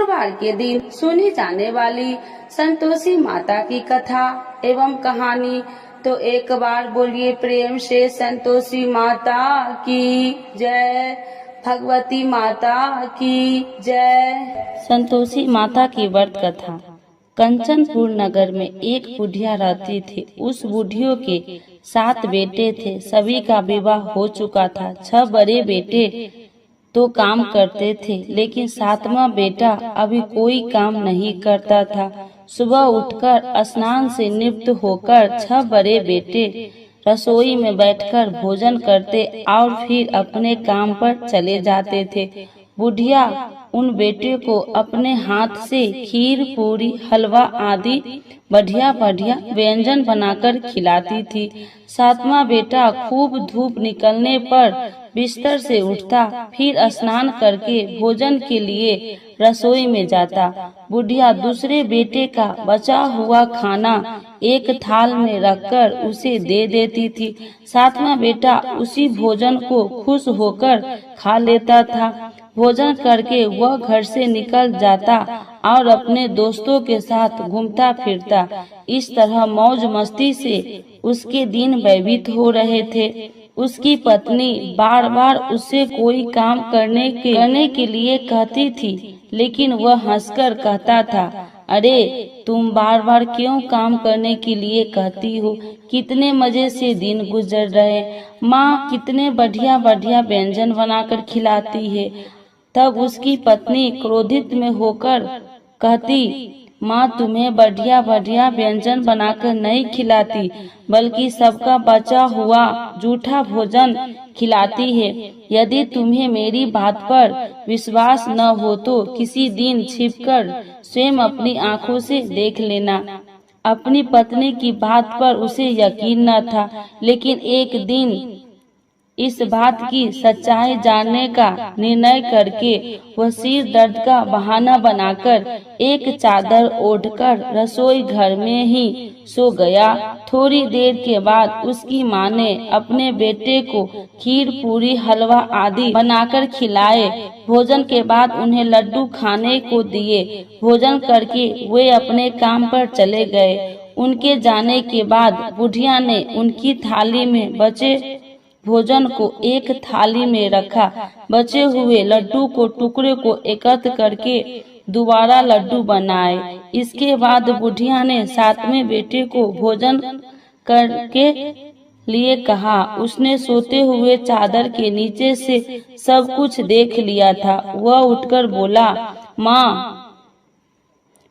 शुक्रवार के दिन सुनी जाने वाली संतोषी माता की कथा एवं कहानी। तो एक बार बोलिए प्रेम से संतोषी माता की जय, भगवती माता की जय। संतोषी माता की व्रत कथा। कंचनपुर नगर में एक बुढ़िया रहती थी। उस बुढ़ियों के 7 बेटे थे। सभी का विवाह हो चुका था। 6 बड़े बेटे तो काम करते थे, लेकिन 7वां बेटा अभी कोई काम नहीं करता था। सुबह उठकर स्नान से निवृत्त होकर 6 बड़े बेटे रसोई में बैठकर भोजन करते और फिर अपने काम पर चले जाते थे। बुढ़िया उन बेटे को अपने हाथ से खीर, पूरी, हलवा आदि बढ़िया बढ़िया व्यंजन बनाकर खिलाती थी। 7वां बेटा खूब धूप निकलने पर बिस्तर से उठता, फिर स्नान करके भोजन के लिए रसोई में जाता। बुढ़िया दूसरे बेटे का बचा हुआ खाना एक थाल में रखकर उसे दे देती थी। 7वां बेटा उसी भोजन को खुश होकर खा लेता था। भोजन करके वह घर से निकल जाता और अपने दोस्तों के साथ घूमता फिरता। इस तरह मौज मस्ती से उसके दिन व्यतीत हो रहे थे। उसकी पत्नी बार बार उससे कोई काम करने के लिए कहती थी, लेकिन वह हंसकर कहता था, अरे तुम बार बार क्यों काम करने के लिए कहती हो? कितने मजे से दिन गुजर रहे। माँ कितने बढ़िया बढ़िया व्यंजन बनाकर खिलाती है। तब उसकी पत्नी क्रोधित में होकर कहती, माँ तुम्हें बढ़िया बढ़िया व्यंजन बनाकर नहीं खिलाती, बल्कि सबका बचा हुआ जूठा भोजन खिलाती है। यदि तुम्हें मेरी बात पर विश्वास न हो तो किसी दिन छिपकर स्वयं अपनी आंखों से देख लेना। अपनी पत्नी की बात पर उसे यकीन न था, लेकिन एक दिन इस बात की सच्चाई जानने का निर्णय करके वह सिर दर्द का बहाना बनाकर एक चादर ओढ़कर रसोई घर में ही सो गया। थोड़ी देर के बाद उसकी माँ ने अपने बेटे को खीर, पूरी, हलवा आदि बनाकर खिलाए। भोजन के बाद उन्हें लड्डू खाने को दिए। भोजन करके वे अपने काम पर चले गए। उनके जाने के बाद बुढ़िया ने उनकी थाली में बचे भोजन को एक थाली में रखा। बचे हुए लड्डू को टुकड़े को एकत्र करके दोबारा लड्डू बनाए। इसके बाद बुढ़िया ने 7वें बेटे को भोजन करके लिए कहा। उसने सोते हुए चादर के नीचे से सब कुछ देख लिया था। वह उठकर बोला, माँ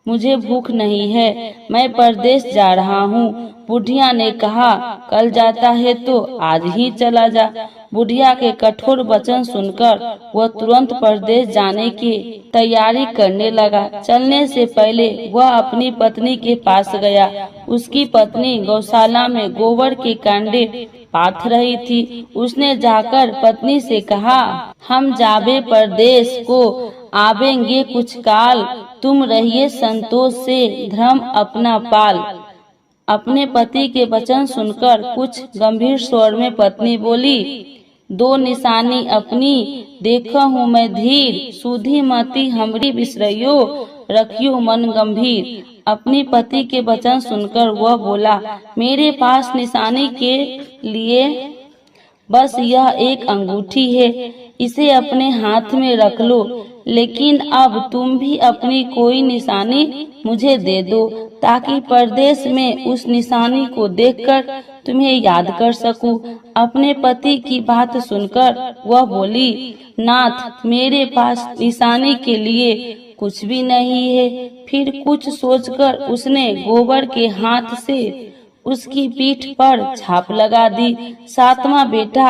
मुझे भूख नहीं है, मैं परदेश जा रहा हूँ। बुढ़िया ने कहा, कल जाता है तो आज ही चला जा। बुढ़िया के कठोर वचन सुनकर वह तुरंत परदेश जाने की तैयारी करने लगा। चलने से पहले वह अपनी पत्नी के पास गया। उसकी पत्नी गौशाला में गोबर के कांडे पाथ रही थी। उसने जाकर पत्नी से कहा, हम जाबे परदेश को आवेंगे कुछ काल, तुम रहिए संतोष से धर्म अपना पाल। अपने पति के वचन सुनकर कुछ गंभीर स्वर में पत्नी बोली, 2 निशानी अपनी देखा हूँ मैं धीर, सुधी मती हमरी बिसरइयो, रखियो मन गंभीर। अपनी पति के वचन सुनकर वह बोला, मेरे पास निशानी के लिए बस यह एक अंगूठी है, इसे अपने हाथ में रख लो, लेकिन अब तुम भी अपनी कोई निशानी मुझे दे दो, ताकि परदेश में उस निशानी को देखकर तुम्हें याद कर सकूं। अपने पति की बात सुनकर वह बोली, नाथ मेरे पास निशानी के लिए कुछ भी नहीं है। फिर कुछ सोचकर उसने गोबर के हाथ से उसकी पीठ पर छाप लगा दी। 7वां बेटा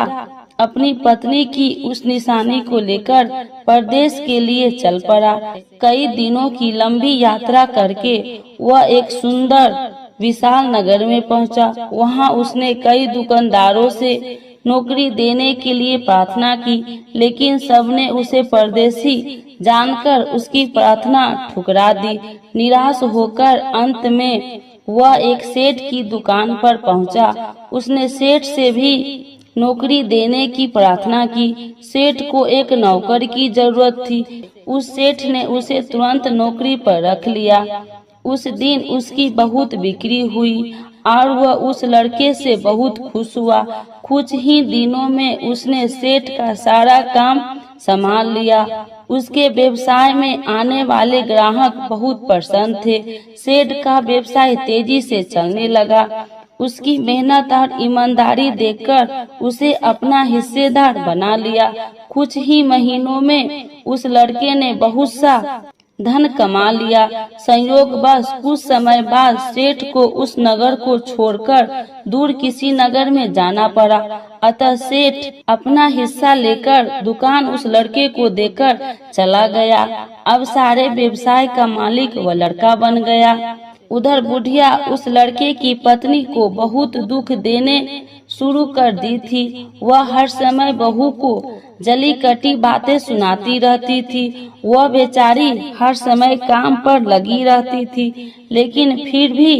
अपनी पत्नी की उस निशानी को लेकर परदेश के लिए चल पड़ा। कई दिनों की लंबी यात्रा करके वह एक सुंदर विशाल नगर में पहुंचा। वहां उसने कई दुकानदारों से नौकरी देने के लिए प्रार्थना की, लेकिन सबने उसे परदेशी जानकर उसकी प्रार्थना ठुकरा दी। निराश होकर अंत में वह एक सेठ की दुकान पर पहुंचा। उसने सेठ से भी नौकरी देने की प्रार्थना की। सेठ को एक नौकर की जरूरत थी। उस सेठ ने उसे तुरंत नौकरी पर रख लिया। उस दिन उसकी बहुत बिक्री हुई और वह उस लड़के से बहुत खुश हुआ। कुछ ही दिनों में उसने सेठ का सारा काम संभाल लिया। उसके व्यवसाय में आने वाले ग्राहक बहुत प्रसन्न थे। सेठ का व्यवसाय तेजी से चलने लगा। उसकी मेहनत और ईमानदारी देखकर उसे अपना हिस्सेदार बना लिया। कुछ ही महीनों में उस लड़के ने बहुत सा धन कमा लिया। संयोगवश कुछ समय बाद सेठ को उस नगर को छोड़कर दूर किसी नगर में जाना पड़ा। अतः सेठ अपना हिस्सा लेकर दुकान उस लड़के को देकर चला गया। अब सारे व्यवसाय का मालिक वह लड़का बन गया। उधर बुढ़िया उस लड़के की पत्नी को बहुत दुख देने शुरू कर दी थी। वह हर समय बहू को जली कटी बातें सुनाती रहती थी। वह बेचारी हर समय काम पर लगी रहती थी, लेकिन फिर भी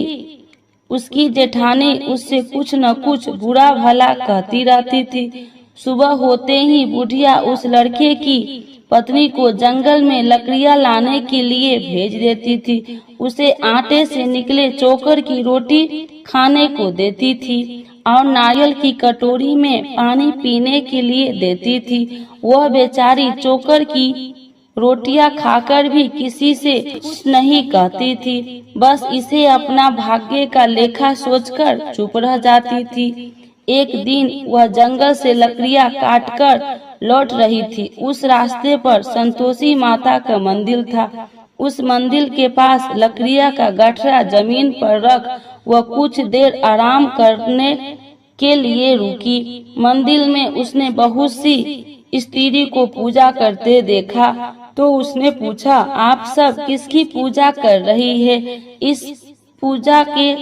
उसकी जेठानी उससे कुछ न कुछ बुरा भला कहती रहती थी। सुबह होते ही बुढ़िया उस लड़के की पत्नी को जंगल में लकड़ियां लाने के लिए भेज देती थी। उसे आटे से निकले चोकर की रोटी खाने को देती थी और नारियल की कटोरी में पानी पीने के लिए देती थी। वह बेचारी चोकर की रोटियां खाकर भी किसी से कुछ नहीं कहती थी। बस इसे अपना भाग्य का लेखा सोचकर चुप रह जाती थी। एक दिन वह जंगल से लकड़ियां काटकर लौट रही थी। उस रास्ते पर संतोषी माता का मंदिर था। उस मंदिर के पास लकड़ियां का गठरा जमीन पर रख वह कुछ देर आराम करने के लिए रुकी। मंदिर में उसने बहुत सी स्त्री को पूजा करते देखा तो उसने पूछा, आप सब किसकी पूजा कर रही है? इस पूजा के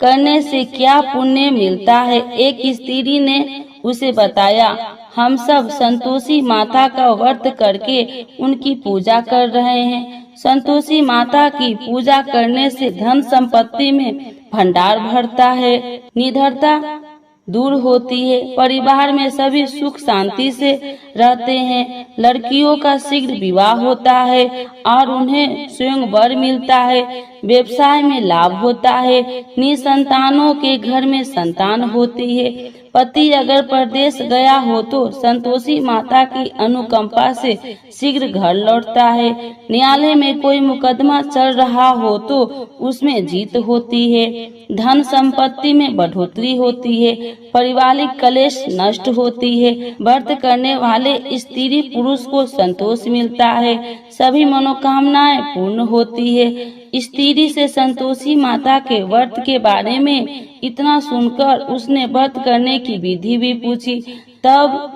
करने से क्या पुण्य मिलता है? एक स्त्री ने उसे बताया, हम सब संतोषी माता का व्रत करके उनकी पूजा कर रहे हैं। संतोषी माता की पूजा करने से धन संपत्ति में भंडार भरता है, निडरता दूर होती है, परिवार में सभी सुख शांति से रहते हैं, लड़कियों का शीघ्र विवाह होता है और उन्हें स्वयं वर मिलता है, व्यवसाय में लाभ होता है, निसंतानों के घर में संतान होती है, पति अगर परदेश गया हो तो संतोषी माता की अनुकंपा से शीघ्र घर लौटता है, न्यायालय में कोई मुकदमा चल रहा हो तो उसमें जीत होती है, धन संपत्ति में बढ़ोतरी होती है, पारिवारिक कलेश नष्ट होती है, व्रत करने वाले स्त्री पुरुष को संतोष मिलता है, सभी मनोकामनाएं पूर्ण होती है। स्त्री से संतोषी माता के व्रत के बारे में इतना सुनकर उसने व्रत करने की विधि भी पूछी। तब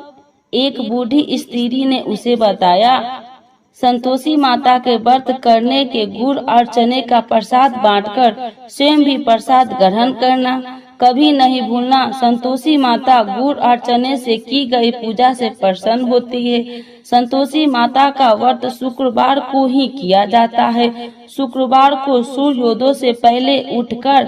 एक बूढ़ी स्त्री ने उसे बताया, संतोषी माता के व्रत करने के गुड़ और चने का प्रसाद बांटकर स्वयं भी प्रसाद ग्रहण करना, कभी नहीं भूलना। संतोषी माता गुड़ और चने से की गई पूजा से प्रसन्न होती है। संतोषी माता का व्रत शुक्रवार को ही किया जाता है। शुक्रवार को सूर्योदय से पहले उठकर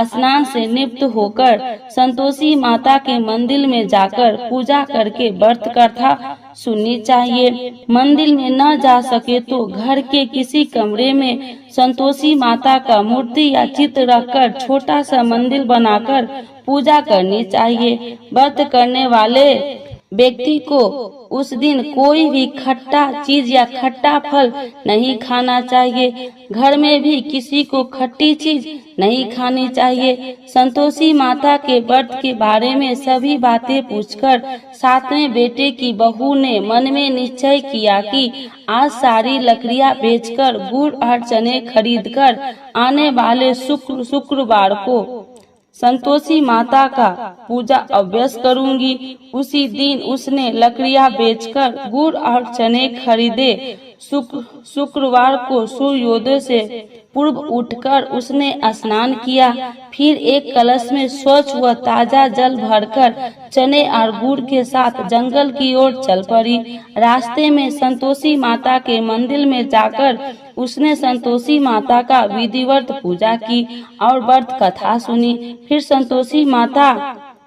स्नान से निवृत्त होकर संतोषी माता के मंदिर में जाकर पूजा करके व्रत कथा सुननी चाहिए। मंदिर में न जा सके तो घर के किसी कमरे में संतोषी माता का मूर्ति या चित्र रखकर छोटा सा मंदिर बनाकर पूजा करनी चाहिए। व्रत करने वाले व्यक्ति को उस दिन कोई भी खट्टा चीज या खट्टा फल नहीं खाना चाहिए। घर में भी किसी को खट्टी चीज नहीं खानी चाहिए। संतोषी माता के व्रत के बारे में सभी बातें पूछकर सातवें बेटे की बहू ने मन में निश्चय किया कि आज सारी लकड़ियां बेचकर गुड़ और चने खरीदकर आने वाले शुक्रवार को संतोषी माता का पूजा अवश्य करूंगी। उसी दिन उसने लकड़ियां बेचकर गुड़ और चने खरीदे। शुक्रवार को सूर्योदय से पूर्व उठकर उसने स्नान किया, फिर एक कलश में स्वच्छ व ताजा जल भरकर चने और गुड़ के साथ जंगल की ओर चल पड़ी। रास्ते में संतोषी माता के मंदिर में जाकर उसने संतोषी माता का विधिवत पूजा की और व्रत कथा सुनी। फिर संतोषी माता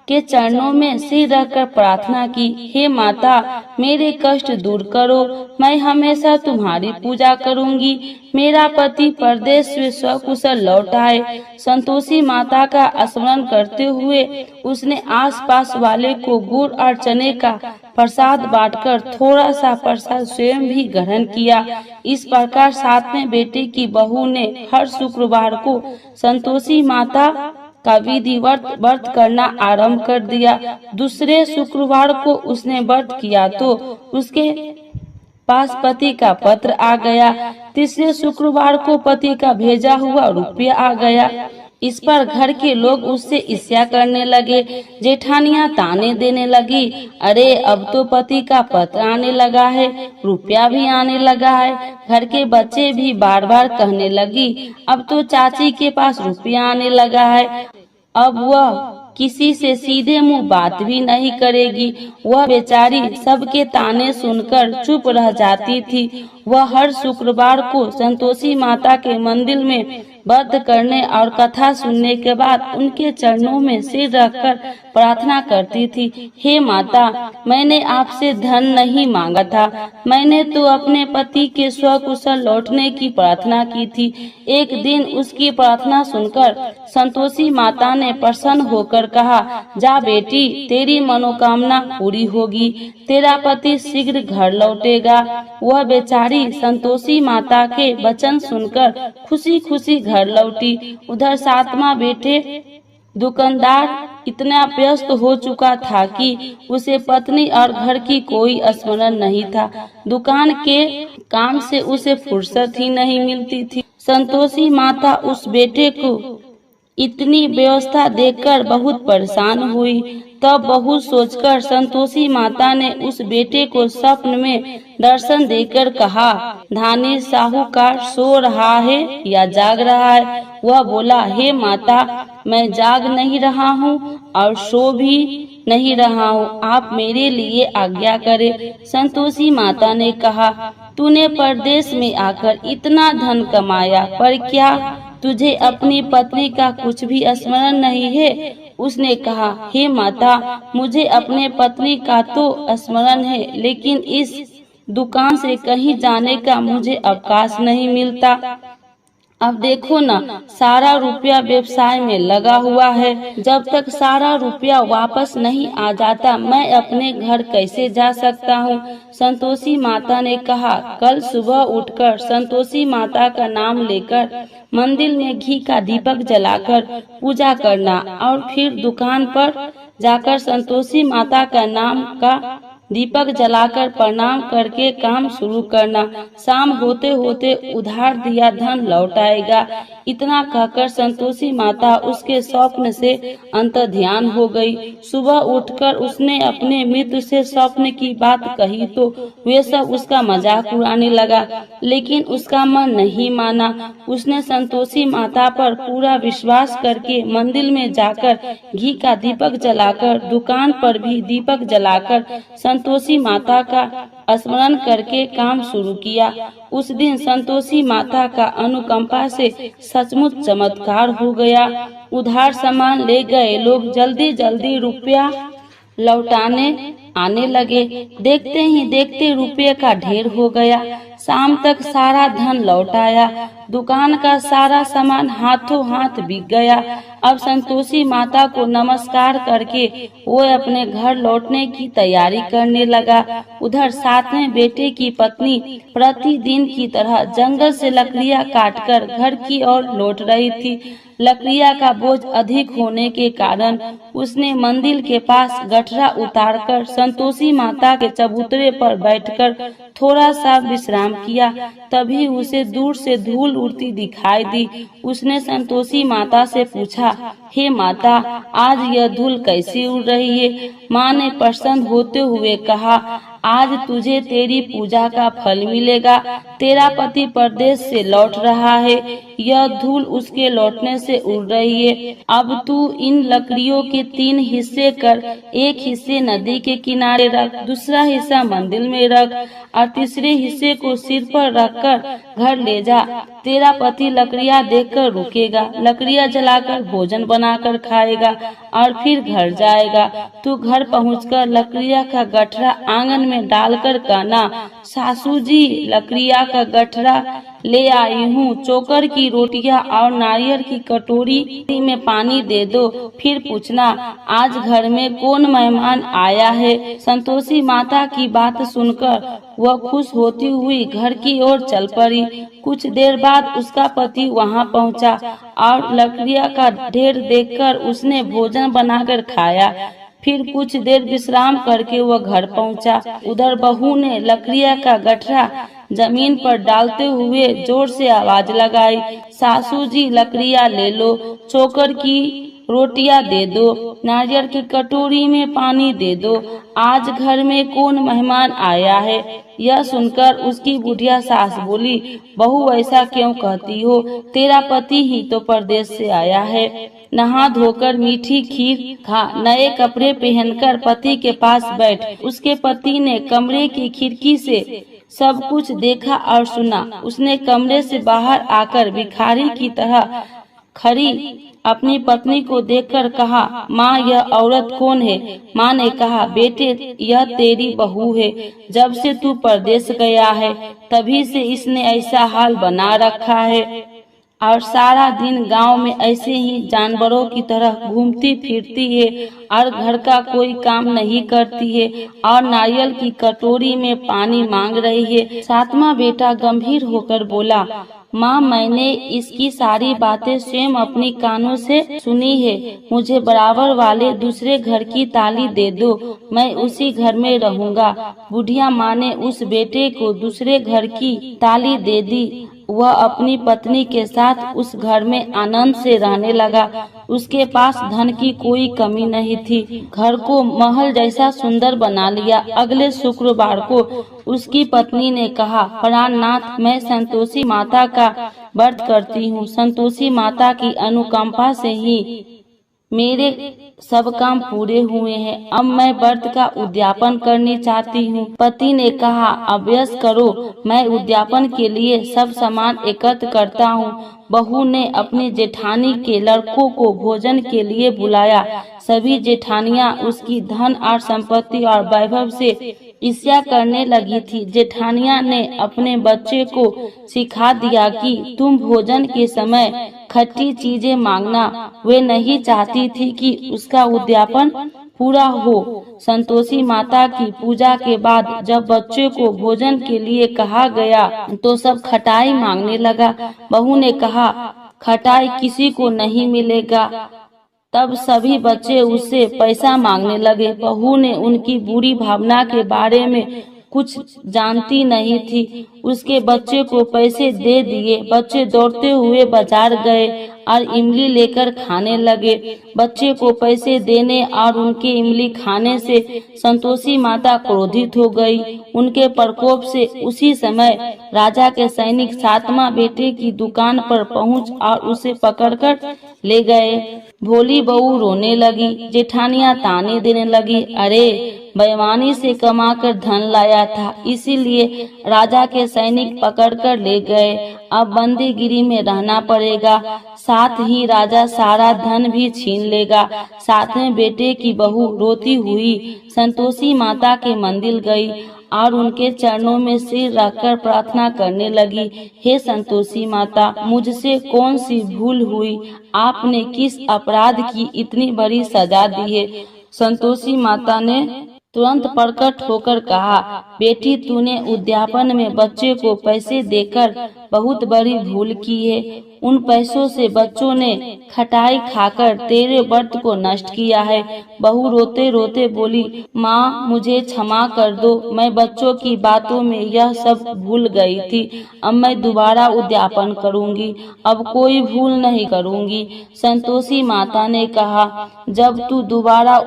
के चरणों में सिर रखकर प्रार्थना की, हे माता मेरे कष्ट दूर करो, मैं हमेशा तुम्हारी पूजा करूंगी। मेरा पति परदेश से स्वकुशल लौट आए। संतोषी माता का स्मरण करते हुए उसने आसपास वाले को गुड़ और चने का प्रसाद बांटकर थोड़ा सा प्रसाद स्वयं भी ग्रहण किया। इस प्रकार सातवें बेटे की बहू ने हर शुक्रवार को संतोषी माता का विधिवत व्रत करना आरंभ कर दिया। दूसरे शुक्रवार को उसने व्रत किया तो उसके पास पति का पत्र आ गया। तीसरे शुक्रवार को पति का भेजा हुआ रुपया आ गया। इस पर घर के लोग उससे ईर्ष्या करने लगे। जेठानियां ताने देने लगी, अरे अब तो पति का पत्र आने लगा है, रुपया भी आने लगा है। घर के बच्चे भी बार बार कहने लगी, अब तो चाची के पास रुपया आने लगा है। अब वह किसी से सीधे मुंह बात भी नहीं करेगी। वह बेचारी सबके ताने सुनकर चुप रह जाती थी। वह हर शुक्रवार को संतोषी माता के मंदिर में व्रत करने और कथा सुनने के बाद उनके चरणों में सिर रखकर प्रार्थना करती थी, हे माता मैंने आपसे धन नहीं मांगा था, मैंने तो अपने पति के स्वकुशल लौटने की प्रार्थना की थी। एक दिन उसकी प्रार्थना सुनकर संतोषी माता ने प्रसन्न होकर कहा, जा बेटी तेरी मनोकामना पूरी होगी, तेरा पति शीघ्र घर लौटेगा। वह बेचारी संतोषी माता के वचन सुनकर खुशी खुशी घर लौटी। उधर सातवां बेटे दुकानदार इतना व्यस्त हो चुका था कि उसे पत्नी और घर की कोई स्मरण नहीं था। दुकान के काम से उसे फुर्सत ही नहीं मिलती थी। संतोषी माता उस बेटे को इतनी व्यवस्था देखकर बहुत परेशान हुई। तब बहुत सोचकर संतोषी माता ने उस बेटे को स्वप्न में दर्शन देकर कहा, धानी साहूकार सो रहा है या जाग रहा है? वह बोला, हे माता मैं जाग नहीं रहा हूँ और सो भी नहीं रहा हूँ, आप मेरे लिए आज्ञा करें। संतोषी माता ने कहा, तूने परदेश में आकर इतना धन कमाया पर क्या तुझे अपनी पत्नी का कुछ भी स्मरण नहीं है? उसने कहा, हे माता मुझे अपने पत्नी का तो स्मरण है, लेकिन इस दुकान से कहीं जाने का मुझे अवकाश नहीं मिलता। अब देखो ना सारा रुपया व्यवसाय में लगा हुआ है, जब तक सारा रुपया वापस नहीं आ जाता मैं अपने घर कैसे जा सकता हूँ? संतोषी माता ने कहा, कल सुबह उठकर संतोषी माता का नाम लेकर मंदिर में घी का दीपक जलाकर पूजा करना और फिर दुकान पर जाकर संतोषी माता का नाम का दीपक जलाकर प्रणाम करके काम शुरू करना। शाम होते होते उधार दिया धन लौट आएगा। इतना कहकर संतोषी माता उसके स्वप्न से अंतर्ध्यान हो गई। सुबह उठकर उसने अपने मित्र से स्वप्न की बात कही तो वे सब उसका मजाक उड़ाने लगा, लेकिन उसका मन नहीं माना। उसने संतोषी माता पर पूरा विश्वास करके मंदिर में जाकर घी का दीपक जलाकर, दुकान पर भी दीपक जलाकर संतोषी माता का स्मरण करके काम शुरू किया। उस दिन संतोषी माता का अनुकंपा से सचमुच चमत्कार हो गया। उधार सामान ले गए लोग जल्दी जल्दी रुपया लौटाने आने लगे। देखते ही देखते रुपये का ढेर हो गया। शाम तक सारा धन लौट आया। दुकान का सारा सामान हाथों हाथ बिक गया। अब संतोषी माता को नमस्कार करके वो अपने घर लौटने की तैयारी करने लगा। उधर सातवें बेटे की पत्नी प्रतिदिन की तरह जंगल से लकड़ियां काटकर घर की ओर लौट रही थी। लकड़ियां का बोझ अधिक होने के कारण उसने मंदिर के पास गठरा उतारकर संतोषी माता के चबूतरे पर बैठकर थोड़ा सा विश्राम किया। तभी उसे दूर से धूल उड़ती दिखाई दी। उसने संतोषी माता से पूछा, हे माता आज यह धूल कैसी उड़ रही है? माँ ने प्रसन्न होते हुए कहा, आज तुझे तेरी पूजा का फल मिलेगा। तेरा पति परदेश से लौट रहा है, यह धूल उसके लौटने से उड़ रही है। अब तू इन लकड़ियों के 3 हिस्से कर, एक हिस्से नदी के किनारे रख, दूसरा हिस्सा मंदिर में रख और तीसरे हिस्से को सिर पर रखकर घर ले जा। तेरा पति लकड़ियाँ देखकर रुकेगा, लकड़ियाँ जलाकर भोजन बनाकर खाएगा और फिर घर जाएगा। तू घर पहुंचकर लकड़ियाँ का गठरा आंगन में डालकर कहना, सासू जी लकड़ियाँ का गठरा ले आई हूँ, चोकर की रोटियां और नारियल की कटोरी में पानी दे दो। फिर पूछना, आज घर में कौन मेहमान आया है। संतोषी माता की बात सुनकर वह खुश होती हुई घर की ओर चल पड़ी। कुछ देर बाद उसका पति वहां पहुंचा और लकड़ियां का ढेर देखकर उसने भोजन बनाकर खाया। फिर कुछ देर विश्राम करके वह घर पहुंचा। उधर बहू ने लकड़ियां का गठरा जमीन पर डालते हुए जोर से आवाज लगाई, सासू जी लकड़ियां ले लो, चोकर की रोटियां दे दो, नारियल की कटोरी में पानी दे दो, आज घर में कौन मेहमान आया है। यह सुनकर उसकी बुढ़िया सास बोली, बहू ऐसा क्यों कहती हो, तेरा पति ही तो परदेश से आया है। नहा धोकर मीठी खीर खा, नए कपड़े पहनकर पति के पास बैठ। उसके पति ने कमरे की खिड़की से सब कुछ देखा और सुना। उसने कमरे से बाहर आकर भिखारी की तरह खड़ी अपनी पत्नी को देखकर कहा, माँ यह औरत कौन है। माँ ने कहा, बेटे यह तेरी बहू है, जब से तू परदेश गया है तभी से इसने ऐसा हाल बना रखा है और सारा दिन गांव में ऐसे ही जानवरों की तरह घूमती फिरती है और घर का कोई काम नहीं करती है और नारियल की कटोरी में पानी मांग रही है। 7वां बेटा गंभीर होकर बोला, माँ मैंने इसकी सारी बातें स्वयं अपनी कानों से सुनी है, मुझे बराबर वाले दूसरे घर की ताली दे दो, मैं उसी घर में रहूंगा। बुढ़िया माँ ने उस बेटे को दूसरे घर की ताली दे दी। वह अपनी पत्नी के साथ उस घर में आनंद से रहने लगा। उसके पास धन की कोई कमी नहीं थी, घर को महल जैसा सुंदर बना लिया। अगले शुक्रवार को उसकी पत्नी ने कहा, प्राणनाथ मैं संतोषी माता का व्रत करती हूँ, संतोषी माता की अनुकंपा से ही मेरे सब काम पूरे हुए हैं, अब मैं व्रत का उद्यापन करनी चाहती हूँ। पति ने कहा, अभ्यास करो, मैं उद्यापन के लिए सब सामान एकत्र करता हूँ। बहू ने अपनी जेठानी के लड़कों को भोजन के लिए बुलाया। सभी जेठानियाँ उसकी धन और संपत्ति और वैभव से ईर्ष्या करने लगी थी। जेठानिया ने अपने बच्चे को सिखा दिया कि तुम भोजन के समय खट्टी चीजें मांगना। वे नहीं चाहती थी कि उसका उद्यापन पूरा हो। संतोषी माता की पूजा के बाद जब बच्चे को भोजन के लिए कहा गया तो सब खटाई मांगने लगा। बहू ने कहा, खटाई किसी को नहीं मिलेगा। तब सभी बच्चे उससे पैसा मांगने लगे। बहू ने उनकी बुरी भावना के बारे में कुछ जानती नहीं थी, उसके बच्चे को पैसे दे दिए। बच्चे दौड़ते हुए बाजार गए और इमली लेकर खाने लगे। बच्चे को पैसे देने और उनके इमली खाने से संतोषी माता क्रोधित हो गई। उनके प्रकोप से उसी समय राजा के सैनिक 7वां बेटे की दुकान पर पहुंच और उसे पकड़कर ले गए। भोली बहू रोने लगी, जेठानियां ताने देने लगी, अरे बेईमानी से कमाकर धन लाया था, इसीलिए राजा के सैनिक पकड़कर ले गए। अब बंदीगिरी में रहना पड़ेगा, साथ ही राजा सारा धन भी छीन लेगा। 7वें बेटे की बहू रोती हुई संतोषी माता के मंदिर गई और उनके चरणों में सिर रखकर प्रार्थना करने लगी, हे संतोषी माता, मुझसे कौन सी भूल हुई, आपने किस अपराध की इतनी बड़ी सजा दी है। संतोषी माता ने तुरंत प्रकट होकर कहा, बेटी तूने उद्यापन में बच्चे को पैसे देकर बहुत बड़ी भूल की है। उन पैसों से बच्चों ने खटाई खाकर तेरे व्रत को नष्ट किया है। बहू रोते रोते बोली, माँ मुझे क्षमा कर दो, मैं बच्चों की बातों में यह सब भूल गई थी। अब मैं दोबारा उद्यापन करूंगी, अब कोई भूल नहीं करूंगी। संतोषी माता ने कहा, जब तू दोबारा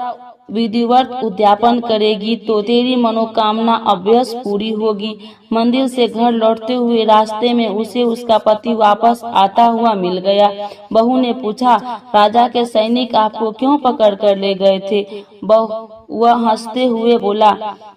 विधिवत उद्यापन करेगी तो तेरी मनोकामना अवश्य पूरी होगी। मंदिर से घर लौटते हुए रास्ते में उसे उसका पति वापस आता हुआ मिल गया। बहू ने पूछा, राजा के सैनिक आपको क्यों पकड़ कर ले गए थे? वह हंसते हुए बोला,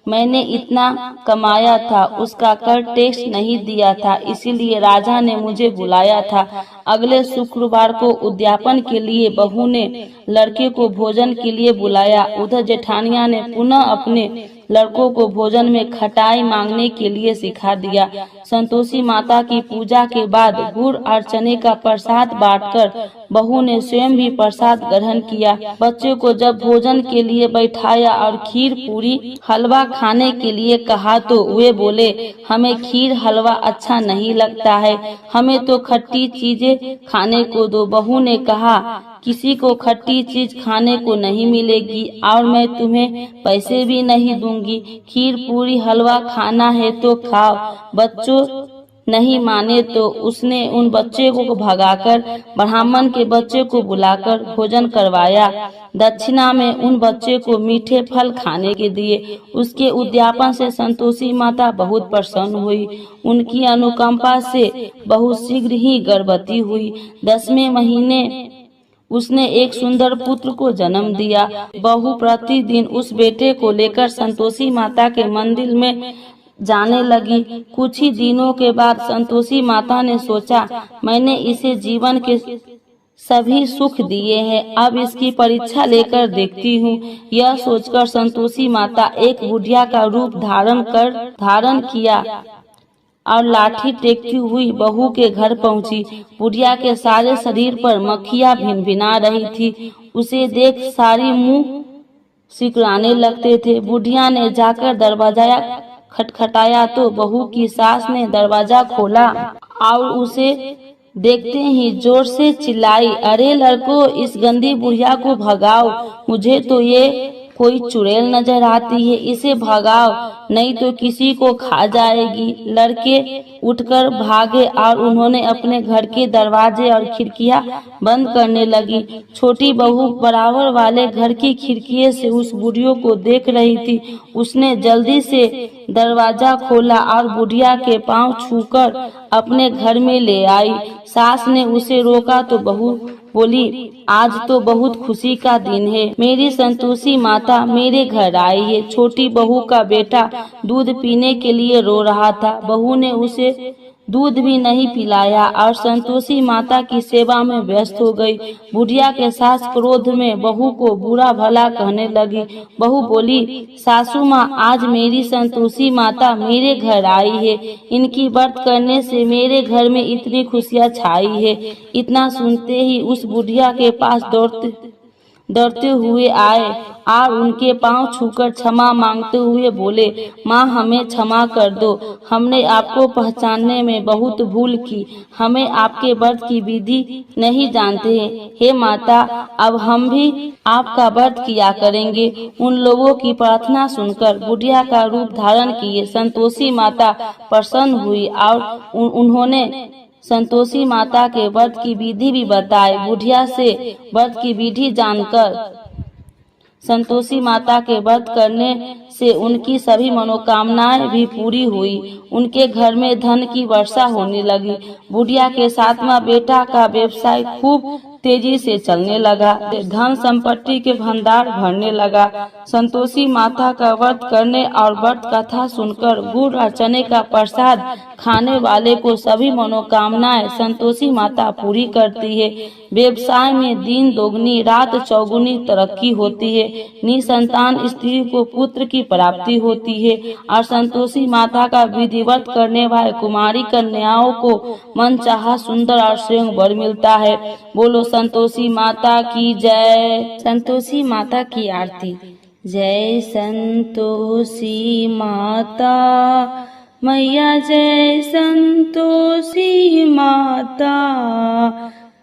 मैंने इतना कमाया था, उसका कर टैक्स नहीं दिया था, इसीलिए राजा ने मुझे बुलाया था। अगले शुक्रवार को उद्यापन के लिए बहू ने लड़के को भोजन के लिए बुलाया। उधर जेठानिया ने पुनः अपने लड़कों को भोजन में खटाई मांगने के लिए सिखा दिया। संतोषी माता की पूजा के बाद गुड़ और चने का प्रसाद बांटकर बहू ने स्वयं भी प्रसाद ग्रहण किया। बच्चों को जब भोजन के लिए बैठाया और खीर पूरी हलवा खाने के लिए कहा तो वे बोले, हमें खीर हलवा अच्छा नहीं लगता है, हमें तो खट्टी चीजें खाने को दो। बहू ने कहा, किसी को खट्टी चीज खाने को नहीं मिलेगी और मैं तुम्हें पैसे भी नहीं दूंगी। खीर पूरी हलवा खाना है तो खाओ। बच्चों नहीं माने तो उसने उन बच्चे को भगाकर ब्राह्मण के बच्चे को बुलाकर भोजन करवाया। दक्षिणा में उन बच्चे को मीठे फल खाने के दिए। उसके उद्यापन से संतोषी माता बहुत प्रसन्न हुई। उनकी अनुकंपा से बहुत शीघ्र ही गर्भवती हुई। 10वें महीने उसने एक सुंदर पुत्र को जन्म दिया। बहू प्रतिदिन उस बेटे को लेकर संतोषी माता के मंदिर में जाने लगी। कुछ ही दिनों के बाद संतोषी माता ने सोचा, मैंने इसे जीवन के सभी सुख दिए हैं, अब इसकी परीक्षा लेकर देखती हूँ। यह सोचकर संतोषी माता एक बुढ़िया का रूप धारण किया और लाठी टेकती हुई बहू के घर पहुंची। बुढ़िया के सारे शरीर पर मक्खियां भिनभिना रही थी। उसे देख सारी मुंह सिकुड़ाने लगते थे। बुढ़िया ने जाकर दरवाजा खटखटाया तो बहू की सास ने दरवाजा खोला और उसे देखते ही जोर से चिल्लाई, अरे लड़को, इस गंदी बुढ़िया को भगाओ, मुझे तो ये कोई चुड़ैल नजर आती है, इसे भगाओ नहीं तो किसी को खा जाएगी। लड़के उठकर भागे और उन्होंने अपने घर के दरवाजे और खिड़कियां बंद करने लगी। छोटी बहू बराबर वाले घर की खिड़की से उस बुढ़िया को देख रही थी। उसने जल्दी से दरवाजा खोला और बुढ़िया के पांव छूकर अपने घर में ले आई। सास ने उसे रोका तो बहू बोली, आज तो बहुत खुशी का दिन है, मेरी संतोषी माता मेरे घर आई है। छोटी बहू का बेटा दूध पीने के लिए रो रहा था। बहू ने उसे दूध भी नहीं पिलाया और संतोषी माता की सेवा में व्यस्त हो गई। बुढ़िया के सास क्रोध में बहू को बुरा भला कहने लगी। बहू बोली, सासू माँ, आज मेरी संतोषी माता मेरे घर आई है, इनकी व्रत करने से मेरे घर में इतनी खुशियाँ छाई है। इतना सुनते ही उस बुढ़िया के पास दौड़ते हुए आए और उनके पांव छूकर क्षमा मांगते हुए बोले, माँ हमें क्षमा कर दो, हमने आपको पहचानने में बहुत भूल की, हमें आपके व्रत की विधि नहीं जानते हैं। हे माता, अब हम भी आपका व्रत किया करेंगे। उन लोगों की प्रार्थना सुनकर बुढ़िया का रूप धारण किए संतोषी माता प्रसन्न हुई और उन्होंने संतोषी माता के व्रत की विधि भी बताई। बुढ़िया से व्रत की विधि जानकर संतोषी माता के व्रत करने से उनकी सभी मनोकामनाएं भी पूरी हुई। उनके घर में धन की वर्षा होने लगी। बुढ़िया के 7वां बेटा का व्यवसाय खूब तेजी से चलने लगा। धन संपत्ति के भंडार भरने लगा। संतोषी माता का व्रत करने और व्रत कथा सुनकर गुड़ और चने का प्रसाद खाने वाले को सभी मनोकामनाएं संतोषी माता पूरी करती है। व्यवसाय में दिन दोगुनी रात चौगुनी तरक्की होती है। निसंतान स्त्री को पुत्र की प्राप्ति होती है और संतोषी माता का विधिवत करने वाले कुमारी कन्याओं को मनचाहा सुंदर और स्वयं वर मिलता है। बोलो संतोषी माता की जय। संतोषी माता की आरती। जय संतोषी माता मैया, जय संतोषी माता,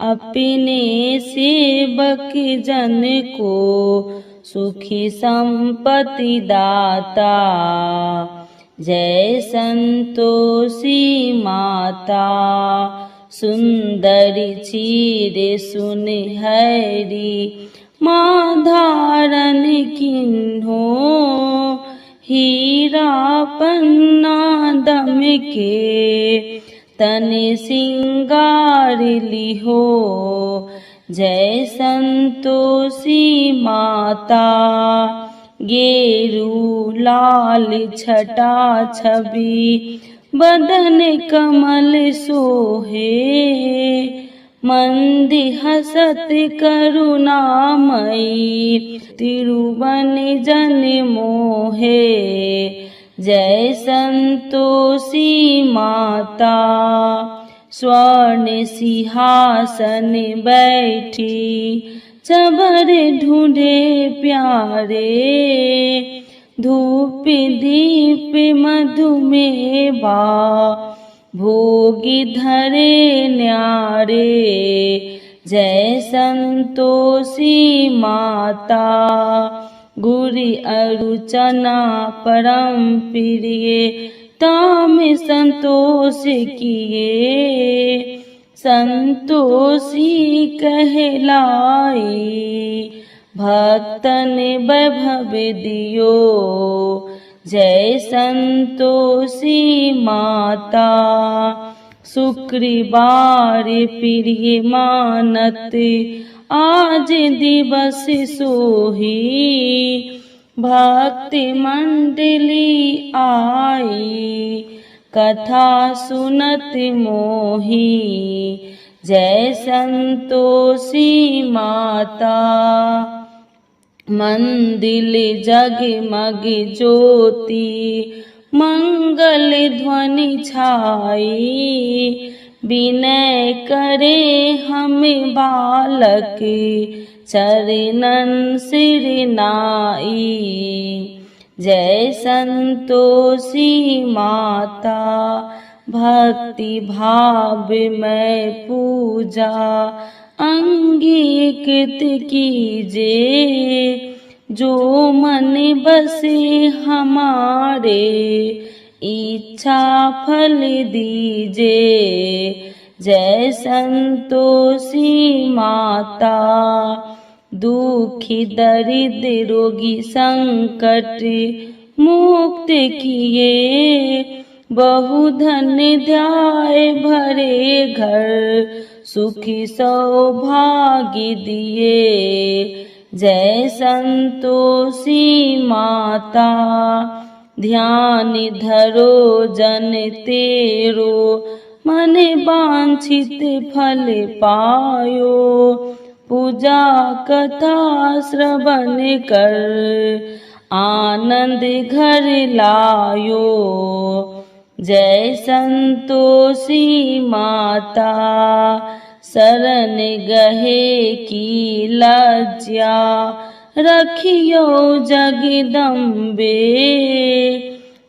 अपने सेवक जन को सुखी संपत्ति दाता। जय संतोषी माता, सुंदरी चीर सुनहरी, माँ धारण किन्हो हीरा पन्ना दम के तनि सिंगार लिहो जय संतोषी माता। गेरू लाल छटा छवि बदन कमल सोहे मंदी हसत करुणामयी तिरुवन जन मोहे जय संतोषी माता। स्वर्ण सिंहासन बैठी चबर ढूंढे प्यारे धूप दीप मधुमेवा भोगी धरे न्यारे जय संतोषी माता। गुरी अरुचना परम प्रिय ताम संतोष किए संतोषी कहलाई भक्तन वैभव दियो जय संतोषी माता। शुक्रवार प्रिय मानत आज दिवस सोही भक्ति मंडली आई कथा सुनत मोही जय संतोषी माता। मंदिर जगमग ज्योति मंगल ध्वनि छाई विनय करे हम बालक चरणन सिर नाई जय संतोषी माता। भक्ति भाव में पूजा अंगीकृत कीजे जो मन बसे हमारे इच्छा फल दीजे जय संतोषी माता। दुखी दरिद्र रोगी संकट मुक्त किए बहु धन्य ध्याय भरे घर सुखी सौभाग्य दिए जय संतोषी माता। ध्यान धरो जन तेरो मन वांछित फल पायो पूजा कथा श्रवण कर आनंद घर लायो जय संतोषी माता। शरण गहे की लज्जा रखियो जगदम्बे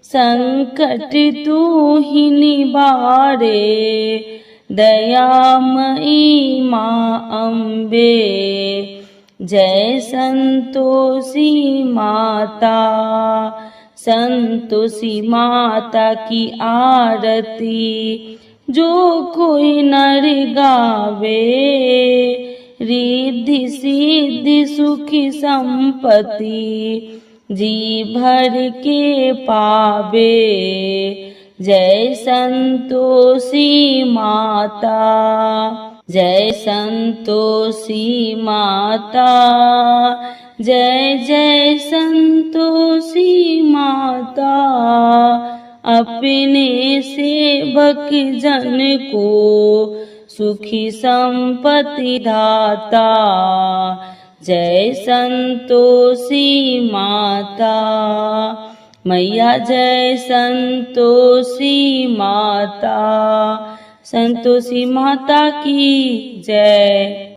संकट तू ही निवारे दयामयी माँ अम्बे जय संतोषी माता। संतोषी माता की आरती जो कोई नर गावे रिद्धि सिद्धि सुखी संपत्ति जी भर के पावे जय संतोषी माता। जय संतोषी माता जय जय संतोषी माता। अपने सेवक जन को सुखी संपत्ति दाता जय संतोषी माता। मैया जय संतोषी माता। संतोषी माता की जय।